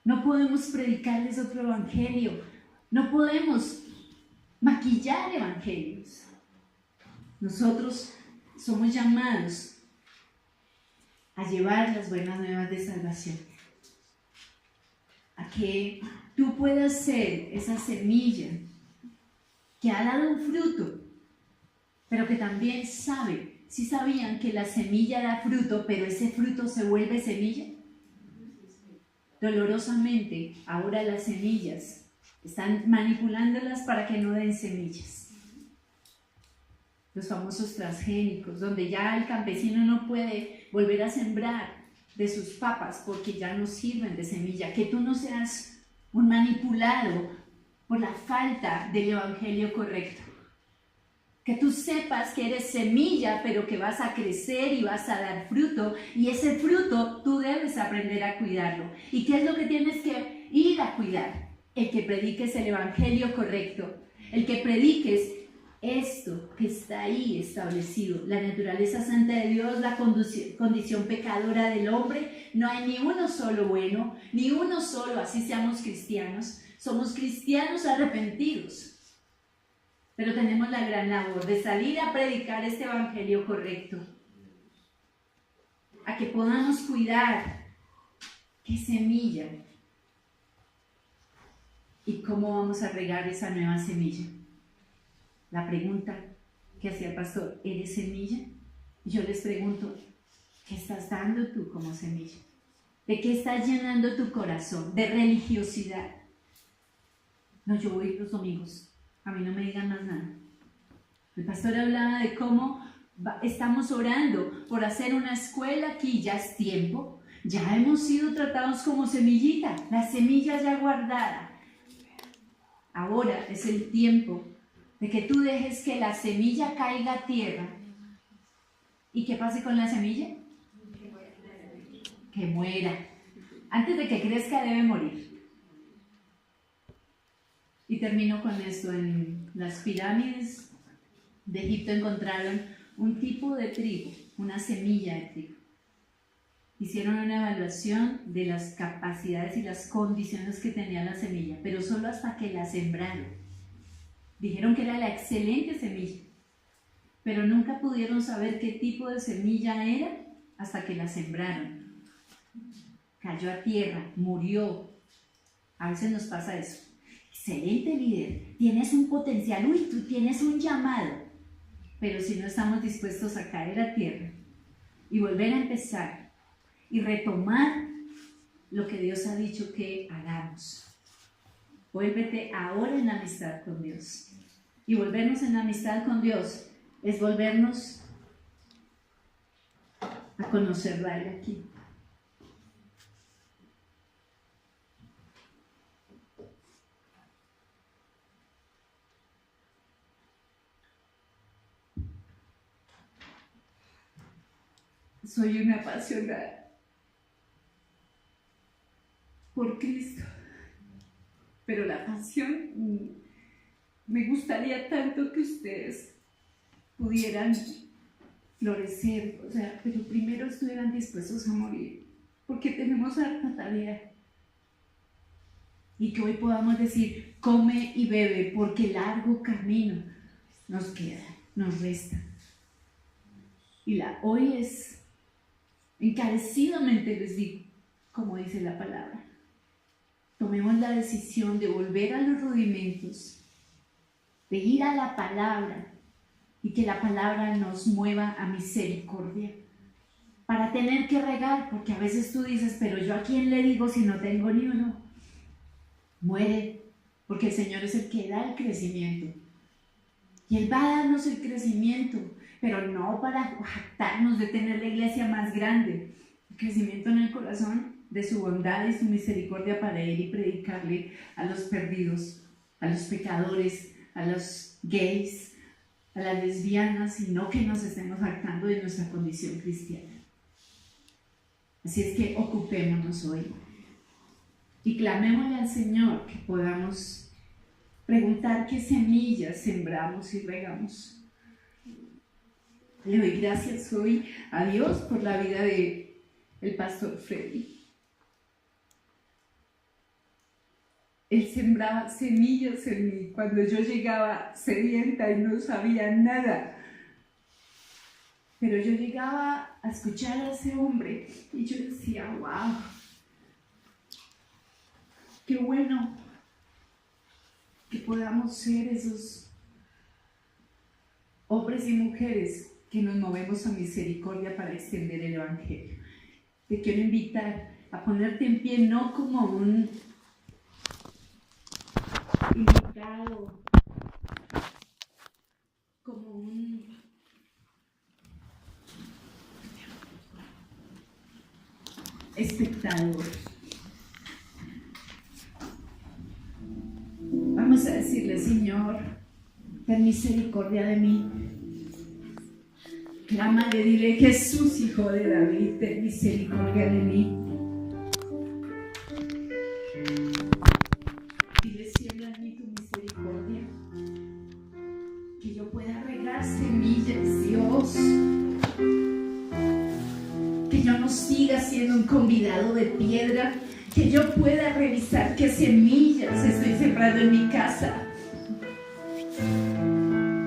No podemos predicarles otro evangelio. No podemos maquillar evangelios. Nosotros somos llamados a llevar las buenas nuevas de salvación, a que tú puedas ser esa semilla que ha dado un fruto, pero que también sabe. ¿Sí sabían que la semilla da fruto, pero ese fruto se vuelve semilla? Dolorosamente, ahora las semillas están manipulándolas para que no den semillas. Los famosos transgénicos, donde ya el campesino no puede volver a sembrar de sus papas porque ya no sirven de semilla. Que tú no seas un manipulado por la falta del evangelio correcto. Que tú sepas que eres semilla, pero que vas a crecer y vas a dar fruto, y ese fruto tú debes aprender a cuidarlo. ¿Y qué es lo que tienes que ir a cuidar? El que prediques el evangelio correcto, el que prediques esto que está ahí establecido, la naturaleza santa de Dios, la condición pecadora del hombre. No hay ni uno solo bueno, ni uno solo, así seamos cristianos. Somos cristianos arrepentidos, pero tenemos la gran labor de salir a predicar este evangelio correcto, a que podamos cuidar qué semilla y cómo vamos a regar esa nueva semilla. La pregunta que hacía el pastor: ¿eres semilla? Y yo les pregunto: ¿qué estás dando tú como semilla? ¿De qué estás llenando tu corazón? ¿De religiosidad? No, yo voy los domingos, a mí no me digan más nada. El pastor hablaba de cómo estamos orando por hacer una escuela aquí, ya es tiempo. Ya hemos sido tratados como semillita, la semilla ya guardada. Ahora es el tiempo de que tú dejes que la semilla caiga a tierra. ¿Y qué pase con la semilla? Que muera. Antes de que crezca debe morir. Y termino con esto. En las pirámides de Egipto encontraron un tipo de trigo, una semilla de trigo. Hicieron una evaluación de las capacidades y las condiciones que tenía la semilla, pero solo hasta que la sembraron. Dijeron que era la excelente semilla, pero nunca pudieron saber qué tipo de semilla era hasta que la sembraron. Cayó a tierra, murió. A veces nos pasa eso. Excelente líder, tienes un potencial, tú tienes un llamado, pero si no estamos dispuestos a caer a tierra y volver a empezar y retomar lo que Dios ha dicho que hagamos. Vuélvete ahora en amistad con Dios. Y volvernos en amistad con Dios es volvernos a conocerlo a Él aquí. Soy una apasionada por Cristo, pero la oración, me gustaría tanto que ustedes pudieran florecer, o sea, pero primero estuvieran dispuestos a morir, porque tenemos harta tarea. Y que hoy podamos decir, come y bebe, porque largo camino nos queda, nos resta. Y hoy es, encarecidamente les digo, como dice la palabra, tomemos la decisión de volver a los rudimentos, de ir a la palabra y que la palabra nos mueva a misericordia. Para tener que regar, porque a veces tú dices, pero yo a quién le digo si no tengo ni uno. Muere, porque el Señor es el que da el crecimiento. Y Él va a darnos el crecimiento, pero no para jactarnos de tener la iglesia más grande. El crecimiento en el corazón de su bondad y su misericordia para ir y predicarle a los perdidos, a los pecadores, a los gays, a las lesbianas, y no que nos estemos jactando de nuestra condición cristiana. Así es que ocupémonos hoy y clamémosle al Señor que podamos preguntar qué semillas sembramos y regamos. Le doy gracias hoy a Dios por la vida de el pastor Freddy. Él sembraba semillas en mí cuando yo llegaba sedienta y no sabía nada. Pero yo llegaba a escuchar a ese hombre y yo decía, wow, qué bueno que podamos ser esos hombres y mujeres que nos movemos a misericordia para extender el Evangelio. Te quiero invitar a ponerte en pie, no como un invitado, como un espectador. Vamos a decirle, Señor, ten misericordia de mí. Clámale, dile, Jesús, Hijo de David, ten misericordia de mí. Dile, siembra en mí tu misericordia, que yo pueda regar semillas, Dios. Que yo no siga siendo un convidado de piedra, que yo pueda revisar qué semillas estoy sembrando en mi casa,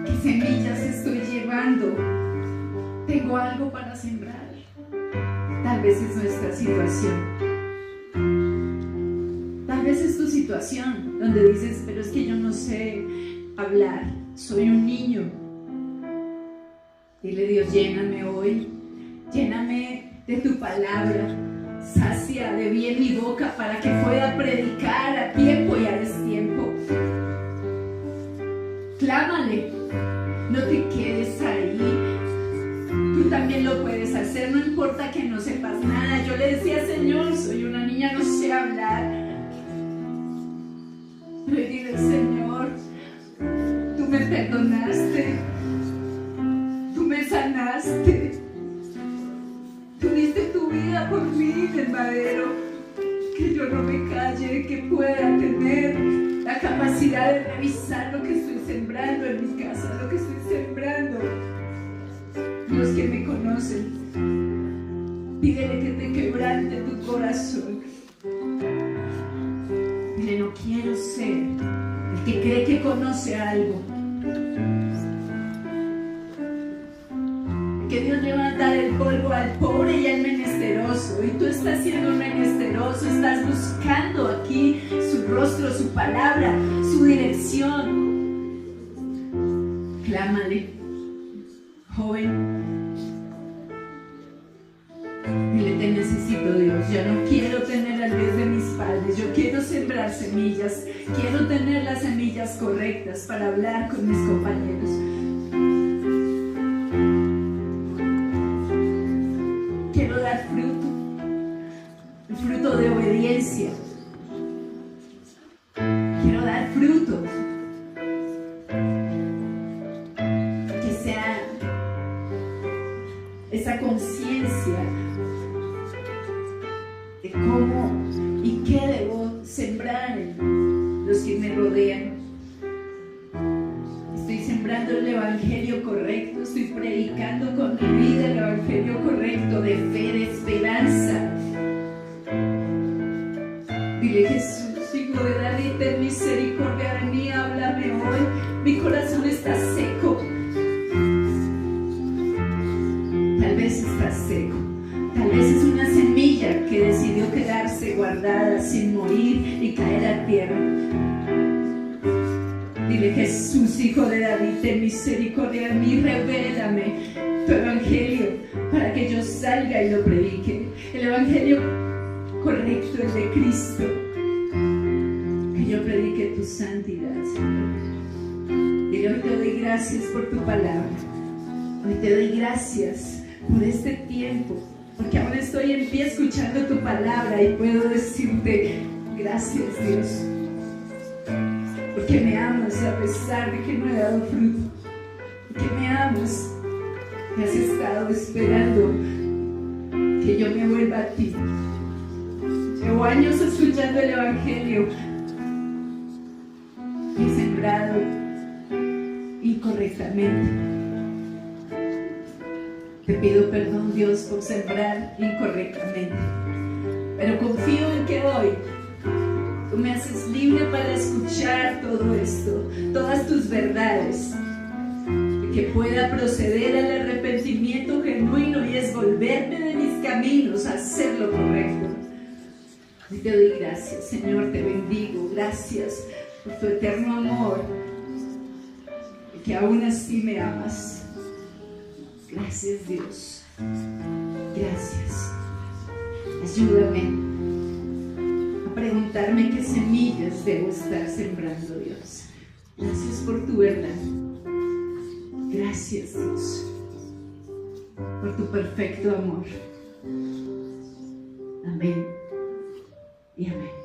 qué semillas estoy llevando. Tengo algo para sembrar. Tal vez es nuestra situación, tal vez es tu situación donde dices, pero es que yo no sé hablar, soy un niño. Dile, Dios, lléname hoy, lléname de tu palabra, sacia de bien mi boca para que pueda predicar a tiempo y a destiempo. Clámale, no te quedes ahí, tú también lo puedes hacer, no importa que no sepas nada. Yo le decía, Señor, soy una niña, no sé hablar, pero dile, Señor, tú me perdonaste, tú me sanaste, tú diste tu vida por mí en el madero, que yo no me calle, que pueda tener la capacidad de revisar lo que estoy sembrando en mi casa, lo que estoy sembrando. Los que me conocen, pídele que te quebrante tu corazón. Dile, no quiero ser el que cree que conoce algo. Que Dios le va a dar el polvo al pobre y al menesteroso, y tú estás siendo un menesteroso, estás buscando aquí su rostro, su palabra, su dirección. Clámale, joven. Dile, te necesito, Dios, yo no quiero tener al vez de mis padres, yo quiero sembrar semillas, quiero tener las semillas correctas para hablar con mis compañeros. Quiero dar fruto, el fruto de obediencia. Quiero dar fruto que sea esa conciencia de cómo y qué debo sembrar en los que me rodean. tierra. Estoy sembrando el evangelio correcto, estoy predicando con mi vida el evangelio correcto de fe, de esperanza. Dile: Jesús, Hijo de David, ten misericordia de mí, háblame hoy. Mi corazón está seco. Tal vez está seco. Tal vez es una semilla que decidió quedarse guardada sin morir y caer a tierra. Dile: Jesús, Hijo de David, ten misericordia de mí, revélame tu evangelio para que yo salga y lo predique. El evangelio correcto, el de Cristo. Que yo predique tu santidad, Señor. Dile: hoy te doy gracias por tu palabra. Hoy te doy gracias por este tiempo, porque ahora estoy en pie escuchando tu palabra y puedo decirte: gracias, Dios, porque me amas a pesar de que no he dado fruto, porque me amas, me has estado esperando que yo me vuelva a ti. Llevo años escuchando el evangelio y he sembrado incorrectamente. Te pido perdón, Dios, por sembrar incorrectamente, pero confío en que hoy tú me haces libre para escuchar todo esto, todas tus verdades, y que pueda proceder al arrepentimiento genuino y es volverme de mis caminos a hacer lo correcto. Y te doy gracias, Señor, te bendigo, gracias por tu eterno amor y que aún así me amas. Gracias, Dios. Gracias. Ayúdame a preguntarme qué semillas debo estar sembrando, Dios. Gracias por tu verdad. Gracias, Dios, por tu perfecto amor. Amén y amén.